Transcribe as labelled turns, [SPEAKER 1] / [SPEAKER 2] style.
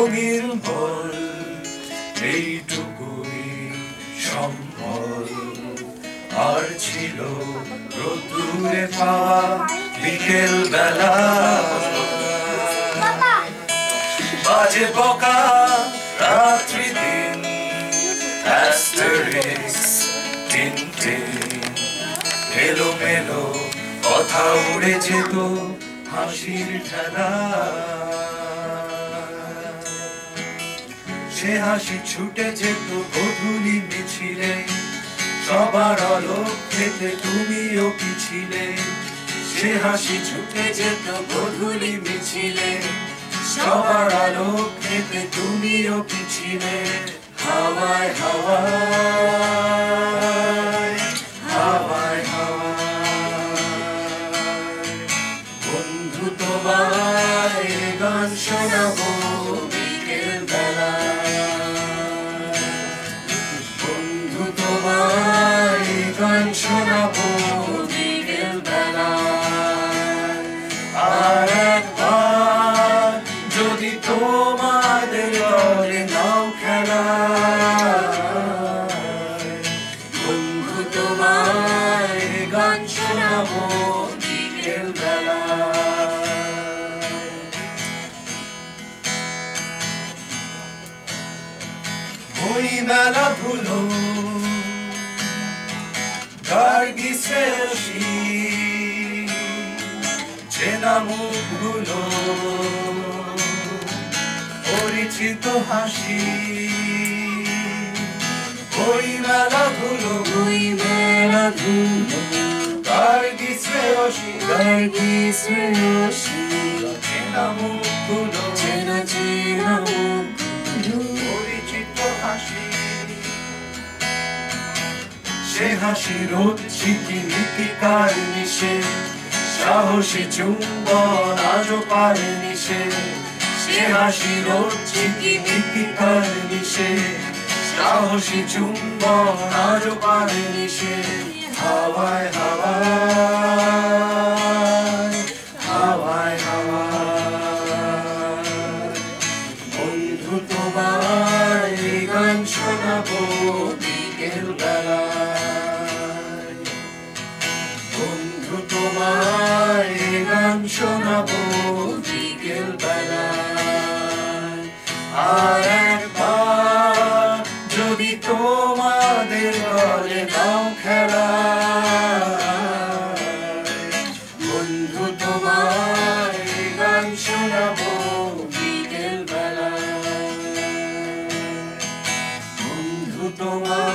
[SPEAKER 1] রঙিন বল এইটুকুই সম্বল আর ছিল রোদ্দুরে পাওয়া বিকেল বেলা বাজে বকা রাত্রি দিন অ্যাস্টেরিক্স টিনটিন এলোমেলো কথা উড়ে যেত হাসির ঠেলা সে হাসি ছুটে যেত গধূলি মিছিলে সবার আলোক খেতে তুমিও কি ছিলে সে হাসি ছুটে যেত গধূলি মিছিলে সবার আলোক খেতে তুমিও কি ছিলে হাওয়ায় হাওয়ায় হাওয়ায় হাওয়ায় বন্ধু তোমায় গান শোনাবো বিকেল বেলা বন্ধু তোমায় গান শোনাবো বিকেল বেলা আর একবার যদি তোমাদের দলে নাও খেলা বন্ধু তোমায় গান শোনাবো বিকেল বেলা বই মেলা ভুলো গার্গিসে চেনা মুখগুলো পরিচিত হাসি বই মেলা ভুলো গার্গিসে চেনা মুখগুলো পরিচিত হাসি সে হাসি রোদ ঝিকিমিকিকার নিশে সাহসী চুম্বন আজও পারেনি সে হাসি রোদ ঝিকিমিকিকার নিশে সাহসী চুম্বন আজও পারেনি সে হাওয়ায় হাওয়ায় হাওয়ায় হাওয়ায় বন্ধু তোমায় গান শোনাবো বিকেল বেলা বন্ধু তোমায় গান শোনাবো বিকেল বেলা আর একবার যদি তোমাদের দলে নাও খেলা বন্ধু তোমায় গান শোনাবো বিকেল বেলা বন্ধু তোমায়